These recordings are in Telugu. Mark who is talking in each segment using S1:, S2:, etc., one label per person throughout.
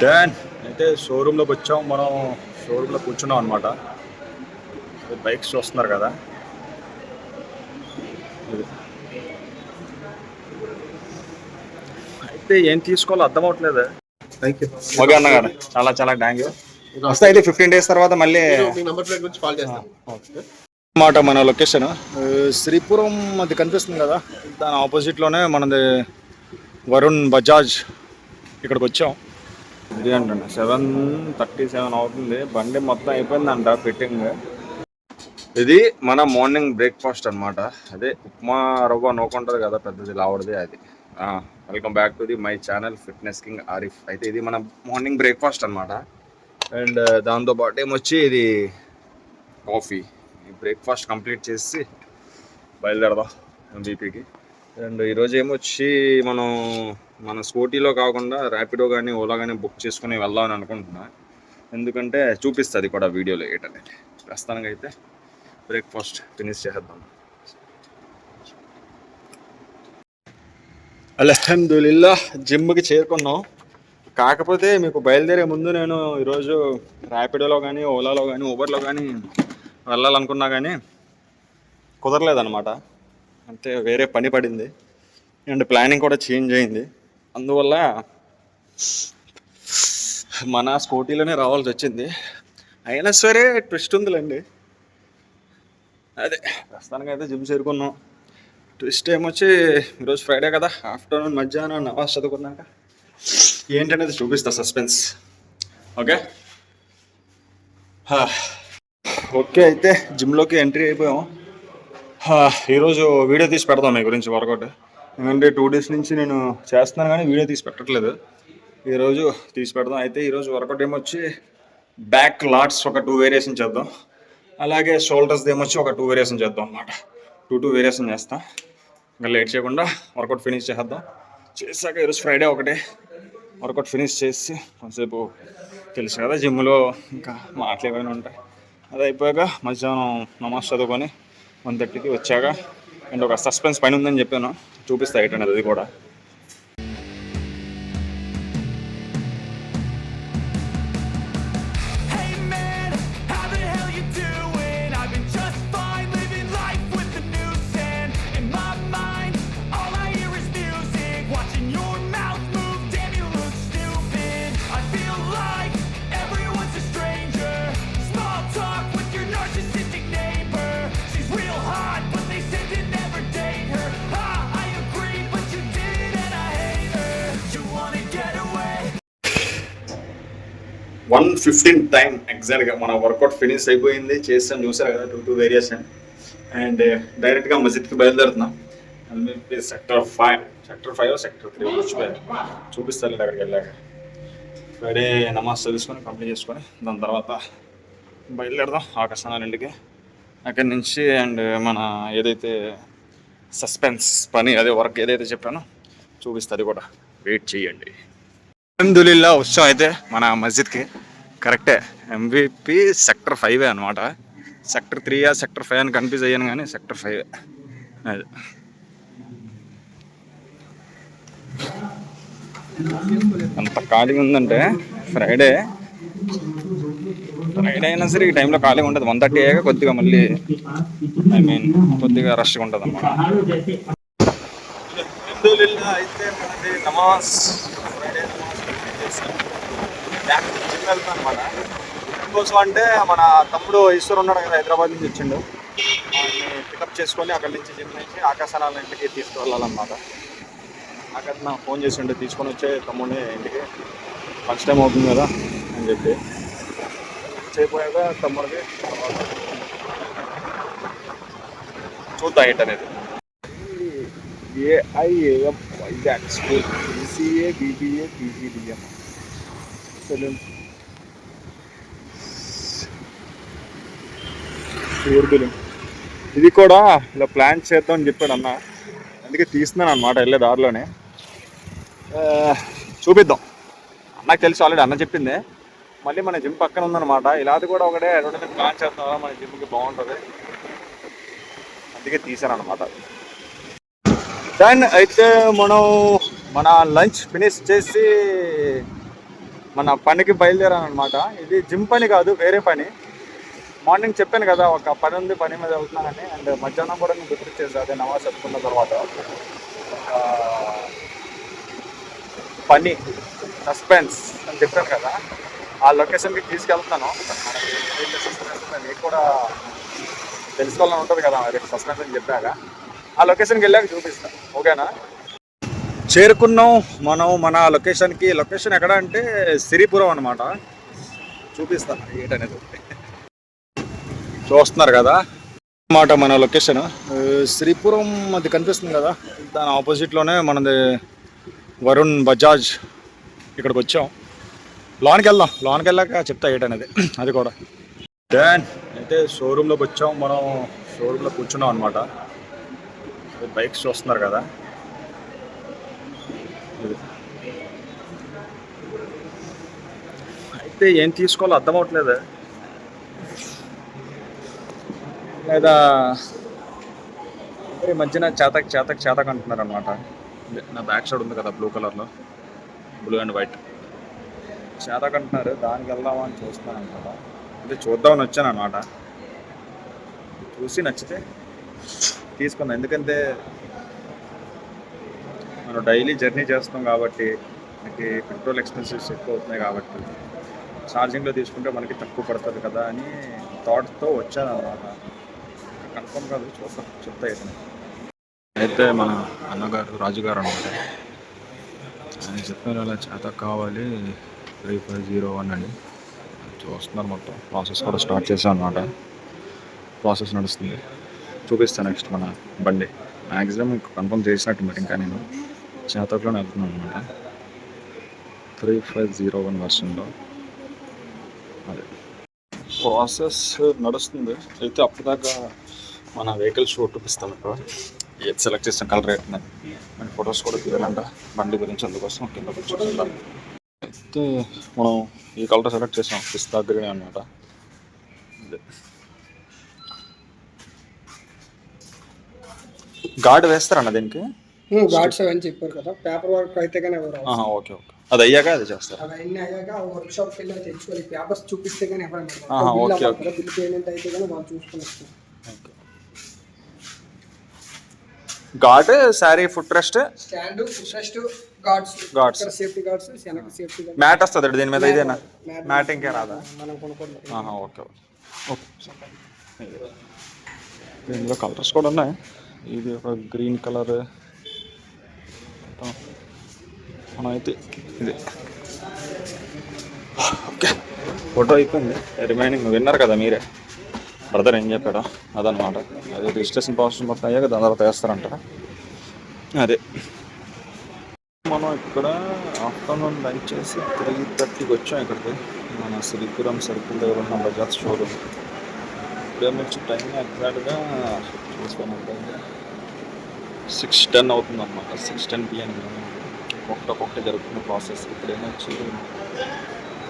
S1: డాన్ అయితే షోరూంలోకి వచ్చాం. మనం షోరూంలో కూర్చున్నాం అనమాట. బైక్స్ చూస్తున్నారు కదా, అయితే ఏం తీసుకోవాలో అర్థం అవట్లేదు. ఓకే అన్నగారు, చాలా చాలా థ్యాంక్ యూ. వస్తే అయితే 15 days తర్వాత మళ్ళీ అన్నమాట. మన లొకేషన్ శ్రీపురం అది కనిపిస్తుంది కదా, దాని ఆపోజిట్లోనే మనది వరుణ్ బజాజ్. ఇక్కడికి వచ్చాం. ఇది అంటండి 7:37 అవుతుంది. బండి మొత్తం అయిపోయిందంట ఫిట్టింగ్. ఇది మన మార్నింగ్ బ్రేక్ఫాస్ట్ అనమాట. అదే ఉప్మా రవ్వ నూకుంటుంది కదా, పెద్దది లావడిది అది. Welcome back to the my channel fitness king Arif. అయితే ఇది మన మార్నింగ్ బ్రేక్ఫాస్ట్ అనమాట. అండ్ దాంతోపాటు ఏమొచ్చి ఇది కాఫీ. బ్రేక్ఫాస్ట్ కంప్లీట్ చేసి బయలుదేరదాం ఎంబీపీకి. అండ్ ఈరోజు ఏమొచ్చి మన స్కూటీలో కాకుండా ర్యాపిడో కానీ ఓలా కానీ బుక్ చేసుకుని వెళ్దామని అనుకుంటున్నా. ఎందుకంటే చూపిస్తుంది కూడా వీడియోలో ఏంటనేది. ప్రస్తుతానికి అయితే బ్రేక్ఫాస్ట్ ఫినిష్ చేద్దాం. అల్హమ్దులిల్లా జిమ్కి చేరుకున్నాం. కాకపోతే మీకు బయలుదేరే ముందు నేను ఈరోజు ర్యాపిడోలో కానీ ఓలాలో కానీ ఊబర్లో కానీ వెళ్ళాలనుకున్నా కానీ కుదరలేదన్నమాట. అంటే వేరే పని పడింది అండ్ ప్లానింగ్ కూడా చేంజ్ అయింది. అందువల్ల మన స్కూటీలోనే రావాల్సి వచ్చింది. అయినా సరే ట్విస్ట్ ఉందిలేండి. అదే ప్రస్తుతానికి అయితే జిమ్ చేరుకున్నాం. ట్విస్ట్ ఏమొచ్చి ఈరోజు ఫ్రైడే కదా, ఆఫ్టర్నూన్ మధ్యాహ్నం నమాజ్ చదువుకున్నాక ఏంటనేది చూపిస్తా, సస్పెన్స్. ఓకే ఓకే అయితే జిమ్లోకి ఎంట్రీ అయిపోయాం. ఈరోజు వీడియో తీసి పెడదాం మీ గురించి వర్కౌట్. ఎందుకంటే 2 days నుంచి నేను చేస్తున్నాను కానీ వీడియో తీసి పెట్టట్లేదు. ఈరోజు తీసి పెడదాం. అయితే ఈరోజు వర్కౌట్ ఏమొచ్చి బ్యాక్ లాట్స్ ఒక 2 వేరియేషన్ చేద్దాం. అలాగే షోల్డర్స్ ఏమొచ్చి ఒక 2 వేరియేషన్ చేద్దాం అన్నమాట. 2 వేరియేషన్ చేస్తాం. ఇంకా లేట్ చేయకుండా వర్కౌట్ ఫినిష్ చేద్దాం. చేశాక ఈరోజు ఫ్రైడే ఒకటే వర్కౌట్ ఫినిష్ చేసి కొంతసేపు తెలుసు కదా జిమ్లో ఇంకా మాటలు ఏమైనా ఉంటాయి. అది అయిపోయాక మధ్యాహ్నం నమాజ్ చదువుకొని 1:30కి వచ్చాక అండ్ ఒక సస్పెన్స్ పని ఉందని చెప్పాను, చూపిస్తా ఏంటనేది అది కూడా. వన్ 15 టైం ఎగ్జాక్ట్గా మన వర్కౌట్ ఫినిష్ అయిపోయింది. చేస్తాను చూసారు కదా 2 వేరియేషన్. అండ్ డైరెక్ట్గా మస్జిద్కి బయలుదేరుతున్నాం. సెక్టర్ 5 సెక్టర్ 3 మర్చిపోయారు, చూపిస్తారు అక్కడికి వెళ్ళాక. ఫ్రైడే నమాజ్ చదువుకొని కంప్లీట్ చేసుకొని దాని తర్వాత బయలుదేరదాం ఆకాశానికి. అక్కడి నుంచి అండ్ మన ఏదైతే సస్పెన్స్ పని అదే వర్క్ ఏదైతే చెప్పానో చూపిస్తుంది కూడా, వెయిట్ చేయండి. అల్హమ్దులిల్లా వచ్చాం అయితే మన మస్జిద్కి. కరెక్టే, ఎంవిపి సెక్టర్ 5 అనమాట. సెక్టర్ 3 సెక్టర్ 5 అని కన్ఫ్యూజ్ అయ్యాను కానీ సెక్టర్ 5. అది అంత ఖాళీగా ఉందంటే ఫ్రైడే అయినా సరే ఈ టైంలో ఖాళీగా ఉంటుంది. 1:30 అయ్యాక కొద్దిగా మళ్ళీ కొద్దిగా రష్గా ఉంటుంది అన్నమాట. అల్హమ్దులిల్లా అయితే మనది నమాజ్ ఫ్రైడే జిమ్ వెళ్తాను అనమాట. కోసం అంటే మన తమ్ముడు ఈశ్వర్ ఉన్నాడు కదా, హైదరాబాద్ నుంచి వచ్చిండు. ఆయన్ని పికప్ చేసుకొని అక్కడి నుంచి జిమ్ నుంచి ఆకాశాల ఇంటికి తీసుకువెళ్ళాలన్నమాట. అక్కడ నాకు ఫోన్ చేసిండు, తీసుకొని వచ్చే తమ్ముడిని ఇంటికి, లంచ్ టైం అవుతుంది కదా అని చెప్పి. చేయపోయాక తమ్ముడికి చూద్దాం ఏంటనేది. AIAM Vizag school, BCA BBA PGDM salon ఇది కూడా ఇలా ప్లాన్ చేద్దాం అని చెప్పాడు అన్న. అందుకే తీస్తున్నాను అనమాట వెళ్ళే దారిలోనే. చూపిద్దాం. అన్నకు తెలుసు ఆల్రెడీ, అన్న చెప్పిందే. మళ్ళీ మన జిమ్ పక్కన ఉందన్నమాట. ఇలాది కూడా ఒకటే అడ్వర్టైజ్మెంట్ ప్లాన్ చేస్తాం, మన జిమ్కి బాగుంటుంది, అందుకే తీసాను అనమాట. దెన్ అయితే మనం మన లంచ్ ఫినిష్ చేసి మన పనికి బయలుదేరాను అనమాట. ఇది జిమ్ పని కాదు, వేరే పని. మార్నింగ్ చెప్పాను కదా ఒక పని ఉంది, పని మీద వెళ్తున్నానని. అండ్ మధ్యాహ్నం కూడా నేను గుర్తించేది అదే నమాజ్ చెప్పుకున్న తర్వాత ఆ, పని సస్పెన్స్ అని చెప్పాను కదా, ఆ లొకేషన్కి తీసుకెళ్తున్నాను. మీకు కూడా తెలుసుకోవాలని ఉంటుంది కదా మరి, సస్పెన్స్ అని చెప్పాక ఆ లొకేషన్కి వెళ్ళాక చూపిస్తాను. ఓకేనా? చేరుకున్నాం మనం మన లొకేషన్కి. లొకేషన్ ఎక్కడ అంటే సిరిపురం అనమాట. చూపిస్తాను ఏంటనేది. చూస్తున్నారు కదా అన్నమాట మన లొకేషన్. శ్రీపురం అది కనిపిస్తుంది కదా, దాని ఆపోజిట్లోనే మనది వరుణ్ బజాజ్. ఇక్కడికి వచ్చాం. లోన్కి వెళ్దాం, లోన్కి వెళ్ళాక చెప్తా ఏంటనేది అది కూడా. డాన్ అయితే షోరూంలోకి వచ్చాం మనం. షోరూంలో కూర్చున్నాం అనమాట. బైక్స్ చూస్తున్నారు కదా. అయితే ఏం తీసుకోవాలో అర్థం అవట్లేదు, లేదా ఈ మధ్యన చేతక్ అంటున్నారు అనమాట. నా బ్యాక్ సైడ్ ఉంది కదా బ్లూ కలర్లో, బ్లూ అండ్ వైట్ చేతక్ అంటున్నారు. దానికి వెళ్దామా అని చూస్తున్నాను అనమాట. అంటే చూద్దామని వచ్చాను అనమాట. చూసి నచ్చితే తీసుకున్నాను. ఎందుకంటే మనం డైలీ జర్నీ చేస్తాం కాబట్టి మనకి పెట్రోల్ ఎక్స్పెన్సెస్ ఎక్కువ అవుతున్నాయి కాబట్టి ఛార్జింగ్లో తీసుకుంటే మనకి తక్కువ పడుతుంది కదా అని థాట్తో వచ్చాను అనమాట. కన్ఫర్మ్ కాదు, చూద్దాం చెప్తా. అయితే మన అన్నగారు రాజుగారు అనమాట. ఆయన చెప్పారు అలా చేత కావాలి 3501 అని. చూస్తున్నారు, మొత్తం ప్రాసెస్ కూడా స్టార్ట్ చేశాను అనమాట. ప్రాసెస్ నడుస్తుంది, చూపిస్తాను నెక్స్ట్ మన బండి. మ్యాక్సిమం కన్ఫర్మ్ చేసినట్టు మరి. ఇంకా నేను చేతలోనే వెళ్తున్నాను అనమాట. 3501 వర్షన్లో అదే ప్రాసెస్ నడుస్తుంది. అయితే అప్పటిదాకా మన వెహికల్ షో చూపిస్తాను. ఇక్కడ ఏది సెలెక్ట్ చేస్తాం కలర్ రేట్ని మన ఫొటోస్ కూడా తీయాలంట బండి గురించి, అందుకోసం కింద కూర్చొని. అయితే మనం ఈ కలర్ సెలెక్ట్ చేసాం, పిస్తా గ్రీన్ అనమాట. గార్డ్ వేస్తారన్న దీనికి?
S2: గార్డ్స్ అని చెప్పారు కదా, పేపర్ వర్క్ అయితే కానీ ఎవరు
S1: ఓకే ఓకే, అది అయ్యాక అది చేస్తారు.
S2: అది అన్నీ అయ్యాక వర్క్ షాప్కి వెళ్ళి తెచ్చుకోవాలి. పేపర్స్ చూపిస్తే కానీ ఎవరైనా
S1: ఓకే ఓకే,
S2: బిల్ పేమెంట్ అయితే కానీ వాళ్ళు చూసుకుని వస్తారు.
S1: Guard, sari, foot rest,
S2: stand, foot rest, guards, safety guards, వెనక సేఫ్టీ గార్డ్స్.
S1: మ్యాట్ వస్తుంది దీని మీద. ఇదేనా మ్యాట్? ఇంకే రాదా?
S2: మనం కొనుక్కోండి.
S1: Okay okay. దీనిలో కలర్స్ కూడా ఉన్నాయి. ఇది ఒక గ్రీన్ కలర్. మనం అయితే ఇది ఓకే. ఫోటో అయిపోయింది. రిమైనింగ్ విన్నారు కదా మీరే, బ్రదర్ ఏం చెప్పాడో అదనమాట. అదే రిజిస్ట్రేషన్ ప్రాసెస్ మొత్తం అయ్యాక దాని తర్వాత వేస్తారంట. అదే మనం ఇక్కడ ఆఫ్టర్నూన్ లంచ్ చేసి 3:30కి వచ్చాం ఇక్కడికి. మన శ్రీపురం సర్కిల్ దగ్గర ఉన్న బజాజ్ షోరూమ్. ఇక్కడ నుంచి టైం ఎగ్జాక్ట్గా చూసుకోనంటే 6:10 అవుతుంది అనమాట. 6:10 PM. ఒక్కొక్కటి జరుగుతున్న ప్రాసెస్. ఇప్పుడు ఏమొచ్చి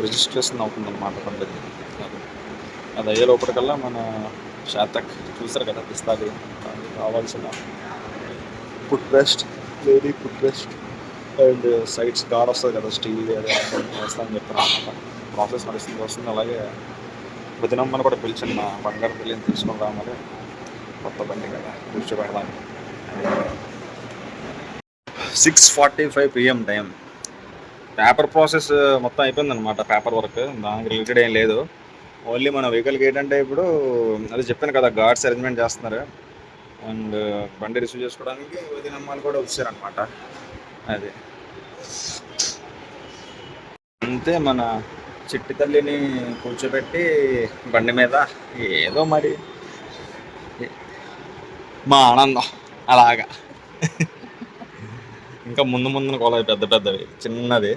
S1: రిజిస్ట్రేషన్ అవుతుంది అనమాట బండికి. అది అయ్యే లోపలికల్లా మన చేతక్ చూసారు కదా, పిస్తా గ్రీన్, దానికి కావాల్సిన foot rest, lady foot rest and sides guard వస్తుంది కదా స్టీల్, అదే వేస్తామని చెప్తాను అనమాట. ప్రాసెస్ వస్తుంది. అలాగే వదినమ్మని కూడా పిలిచిన బంగారు పిల్లని తీసుకొని రామని, కొత్త బండి కదా కూర్చోబెడదాన్ని. 6:45 PM టైం. పేపర్ ప్రాసెస్ మొత్తం అయిపోయిందనమాట. పేపర్ వర్క్ దానికి రిలేటెడ్ ఏం లేదు. ఓన్లీ మన వెహికల్కి ఏంటంటే ఇప్పుడు అది చెప్పాను కదా, గార్డ్స్ అరేంజ్మెంట్ చేస్తున్నారు. అండ్ బండి రిసీవ్ చేసుకోవడానికి వదినమ్మాలు కూడా వచ్చారనమాట. అది అంతే. మన చిట్టి తల్లిని కూర్చోబెట్టి బండి మీద ఏదో మరి మా ఆనందం అలాగా. ఇంకా ముందు కొల పెద్దవి, చిన్నది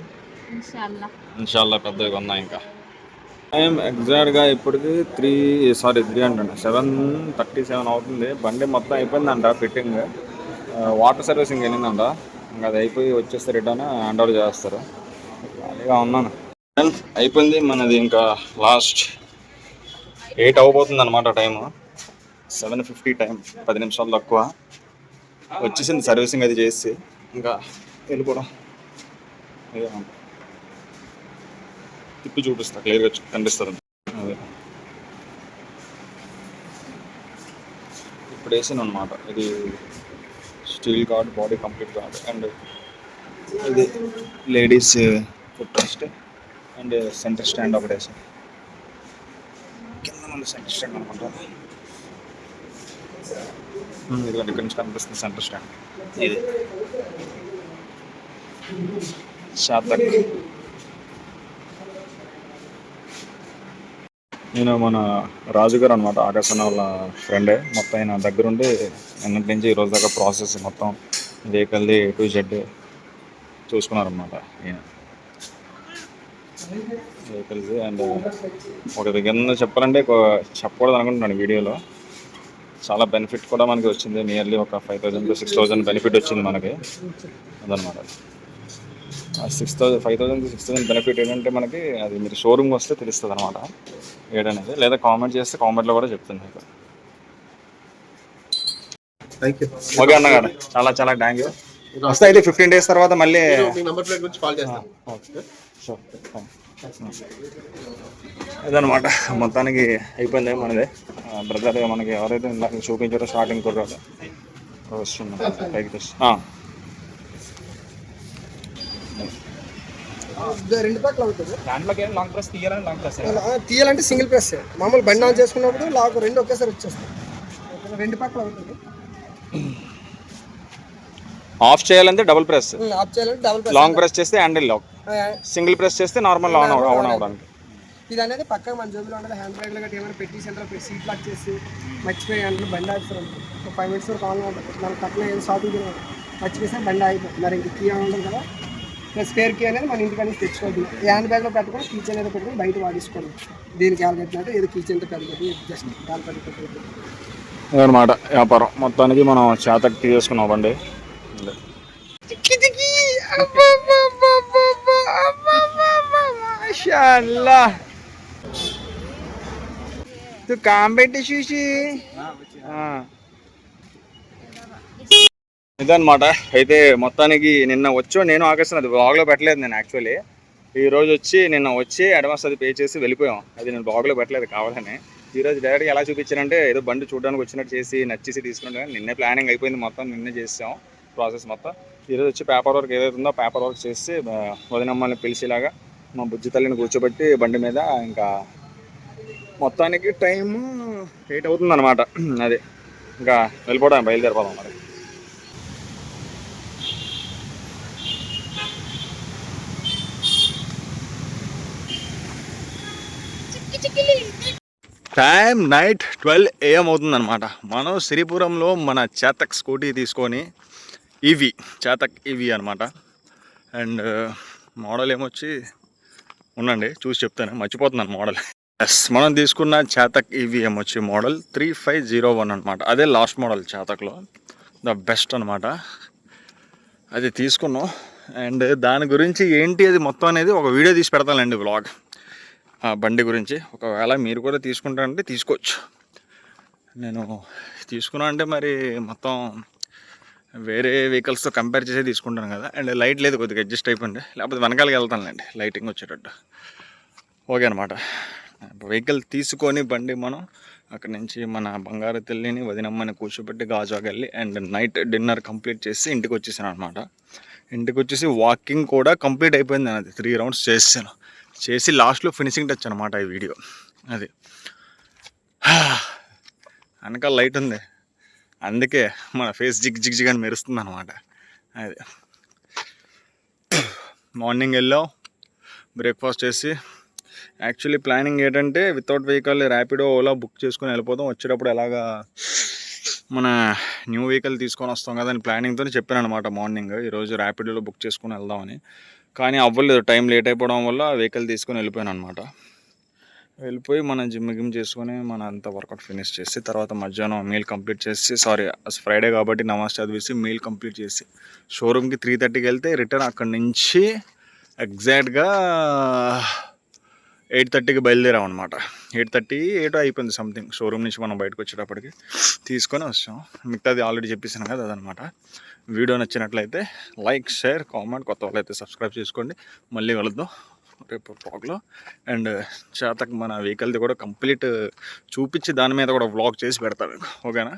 S1: ఇన్షాల్లా పెద్దవి ఉన్నాయి. ఇంకా టైం ఎగ్జాక్ట్గా ఇప్పటికి 7:37 అవుతుంది. బండి మొత్తం అయిపోయిందంట ఫిట్టింగ్. Water servicing వెళ్ళిందంట. ఇంకా అది అయిపోయి వచ్చేస్తే రిటర్న్ హ్యాండ్ ఓవర్ చేస్తారు. ఖాళీగా ఉన్నాను. అయిపోయింది మనది. ఇంకా లాస్ట్ 8 అవ్వబోతుంది అనమాట టైము. 7:50 టైం, 10 నిమిషాలు తక్కువ వచ్చేసింది. సర్వీసింగ్ అది చేసి ఇంకా వెళ్ళిపోవడం. తిప్పి చూపిస్తా, క్లియర్గా కనిపిస్తుంది. అదే ఇప్పుడు వేసాను అనమాట. ఇది steel guard, body complete guard, and ఇది ladies foot rest and centre stand ఒకటి వేసాను. కింద మన సెంటర్ స్టాండ్ అనుకుంటా. ఇదిగోండి ఇక్కడ నుంచి కనిపిస్తుంది సెంటర్ స్టాండ్. ఇది శాతక్. నేను మన రాజుగారు అనమాట, ఆకాశన్న వాళ్ళ ఫ్రెండే. మొత్తం ఆయన దగ్గరుండి నిన్నటి నుంచి ఈరోజు దాకా ప్రాసెస్ మొత్తం వెహికల్ది టు జెడ్ చూసుకున్నారనమాట ఈయన. వెహికల్స్ అండ్ ఒక దగ్గర చెప్పాలంటే చెప్పకూడదు అనుకుంటున్నాను వీడియోలో. చాలా బెనిఫిట్ కూడా మనకి వచ్చింది. నియర్లీ ఒక 5,000 to 6,000 బెనిఫిట్ వచ్చింది మనకి. అదనమాట. ఆ 5,000 to 6,000 బెనిఫిట్ ఏంటంటే మనకి అది మీరు షోరూమ్కి వస్తే తెలుస్తుంది అనమాట ఏంటనేది. లేదా కామెంట్ చేస్తే కామెంట్లో కూడా చెప్తుంది మీకు.
S3: Thank you.
S1: ఓకే అన్నగారు, చాలా చాలా థ్యాంక్ యూ. వస్తే అయితే 15 days తర్వాత మళ్ళీ
S3: మీ నంబర్ ప్లేట్ గురించి కాల్ చేస్తాను.
S1: Okay sure. ఇదనమాట మొత్తానికి అయిపోయింది మనదే. బ్రదర్ మనకి ఎవరైతే ఇందాక చూపించారో స్టార్టింగ్ కూడా వస్తున్నాం పైకి తెచ్చి.
S2: రెండు పక్కల అవుతుంది.
S4: దాంట్లోకి ఏం లాంగ్ ప్రెస్ తీయాలని లాంగ్ ప్రెస్
S2: తీయాలంటే సింగిల్ ప్రెస్. మామూలు బండి ఆన్ చేసుకున్నప్పుడు లాక్ రెండు ఒకేసారి వచ్చేస్తాయి. రెండు పక్కల అవుతుంది.
S1: ఆఫ్ చేయాలంటే డబుల్ ప్రెస్,
S2: ఆఫ్ చేయాలంటే డబుల్ ప్రెస్.
S1: లాంగ్ ప్రెస్ చేస్తే హ్యాండిల్ లాక్, సింగిల్ ప్రెస్ చేస్తే నార్మల్ ఆన్ అవడానికి.
S2: ఇది అనేది పక్కన మన జోబులో ఉండదు. హ్యాండ్ బ్రేక్లో గట్టి ఏమైనా పెట్టి సెంటర్ సీట్ లాక్ చేసి మర్చిపోయి అంటే బండి ఆగిస్తారు. ఒక 5 minutes వరకు ఆన్లో ఉంటుంది. మనకు పక్కన ఏదో షాపింగ్ మర్చిపోతే బండి ఆగిపోతుంది. మరి ఇంక కీ ఉంటుంది కదా, ప్లస్ స్పేర్ కీ అనేది మన ఇంటికి అనేది తెచ్చుకోవద్దు. హ్యాండ్ బ్యాగ్లో పెట్టుకొని కీచెన్ ఏదో పెట్టుకొని బయట వాడేసుకోండి. దీనికి ఎలా పెట్టినట్టు ఏదో కీచెన్తో పెట్టుకోండి, జస్ట్ దాని పెట్టుకోండి.
S1: అదనమాట వ్యాపారం మొత్తానికి. మనం చేతకి తీసుకున్నాం బండి. काम పెట్టి చూసి ఇదన్నమాట. అయితే మొత్తానికి నిన్న వచ్చో నేను ఆకర్షణ అది బ్లాగ్లో పెట్టలేదు. నేను యాక్చువల్లీ ఈరోజు నిన్న వచ్చి అడ్వాన్స్ అది పే చేసి వెళ్ళిపోయాం. అది నేను బ్లాగ్లో పెట్టలేదు కావాలని. ఈరోజు డైరెక్ట్గా ఎలా చూపించానంటే ఏదో బండి చూడడానికి వచ్చినట్టు చేసి నచ్చేసి తీసుకుంటే నిన్నే ప్లానింగ్ అయిపోయింది మొత్తం. నిన్నే చేసాం ప్రాసెస్ మొత్తం. ఈరోజు వచ్చి పేపర్ వర్క్ ఏదైతే ఉందో పేపర్ వర్క్ చేసి వదినమ్మల్ని పిలిచేలాగా మా బుజ్జి తల్లిని కూర్చోబెట్టి బండి మీద ఇంకా మొత్తానికి టైము 8 అవుతుంది అనమాట. అది ఇంకా వెళ్ళిపోవడం, బయలుదేరిపోదాం మరి. టైం నైట్ 12 AM అవుతుందన్నమాట. మనం శ్రీపురంలో మన చేతక్ స్కూటీ తీసుకొని ఈవీ, చేతక్ ఈవీ అనమాట. అండ్ మోడల్ ఏమొచ్చి ఉండండి చూసి చెప్తాను, మర్చిపోతున్నాను మోడల్. ఎస్, మనం తీసుకున్న చేతక్ ఈవీ ఏమొచ్చి మోడల్ 3501 అనమాట. అదే లాస్ట్ మోడల్ చేతక్లో, ద బెస్ట్ అనమాట. అది తీసుకున్నాం. అండ్ దాని గురించి ఏంటి అది మొత్తం అనేది ఒక వీడియో తీసి పెడతానండి, వ్లాగ్ ఆ బండి గురించి. ఒకవేళ మీరు కూడా తీసుకుంటారంటే తీసుకోవచ్చు. నేను తీసుకున్నా అంటే మరి మొత్తం వేరే వెహికల్స్తో కంపేర్ చేసి తీసుకుంటాను కదా. అండ్ లైట్ లేదు, కొద్దిగా అడ్జస్ట్ అయిపోయింది. లేకపోతే వెనకాలకి వెళ్తానులేండి లైటింగ్ వచ్చేటట్టు. ఓకే అనమాట. వెహికల్ తీసుకొని బండి మనం అక్కడి నుంచి మన బంగారు తల్లిని వదినమ్మని కూర్చోబెట్టి గాజువాక వెళ్ళి అండ్ నైట్ డిన్నర్ కంప్లీట్ చేసి ఇంటికి వచ్చేసాను అనమాట. ఇంటికి వచ్చేసి వాకింగ్ కూడా కంప్లీట్ అయిపోయింది. అది 3 rounds చేసాను. చేసి లాస్ట్లో ఫినిషింగ్ టచ్ అనమాట ఈ వీడియో. అది వెనకాల లైట్ ఉంది, అందుకే మన ఫేస్ జిగ్ జిగ్ జిగ్ అని మెరుస్తుంది అనమాట. అది మార్నింగ్ వెళ్ళాం, బ్రేక్ఫాస్ట్ చేసి. యాక్చువల్లీ ప్లానింగ్ ఏంటంటే without vehicle Rapido Ola book చేసుకొని వెళ్ళిపోతాం. వచ్చేటప్పుడు ఎలాగా మన న్యూ వెహికల్ తీసుకొని వస్తాం కదా అని ప్లానింగ్తో చెప్పాను అనమాట మార్నింగ్. ఈరోజు ర్యాపిడోలో బుక్ చేసుకొని వెళ్దామని. కానీ అవ్వలేదు, టైం లేట్ అయిపోవడం వల్ల వెహికల్ తీసుకొని వెళ్ళిపోయాను అనమాట. వెళ్ళిపోయి మనం జిమ్ చేసుకొని మన అంతా వర్కౌట్ ఫినిష్ చేసి తర్వాత మధ్యాహ్నం మీల్ కంప్లీట్ చేసి, ఫ్రైడే కాబట్టి నమాజ్ చదివేసి మీల్ కంప్లీట్ చేసి షోరూమ్కి 3:30కి వెళ్తే రిటర్న్ అక్కడి నుంచి ఎగ్జాక్ట్గా 8:30కి బయలుదేరాం అనమాట. 8:30 అయిపోయింది సంథింగ్ షోరూమ్ నుంచి మనం బయటకు వచ్చేటప్పటికి. తీసుకొని వచ్చాం. మిగతాది ఆల్రెడీ చెప్పేసాను కదా, అదనమాట. వీడియో నచ్చినట్లయితే లైక్, షేర్, కామెంట్, కొత్త వాళ్ళైతే సబ్స్క్రైబ్ చేసుకోండి. మళ్ళీ కలుద్దాం. రేపు వ్లాగ్లో. అండ్ చేతకు మన వెహికల్ది కూడా కంప్లీట్ చూపించి దాని మీద కూడా వ్లాగ్ చేసి పెడతాను మీకు, ఓకేనా.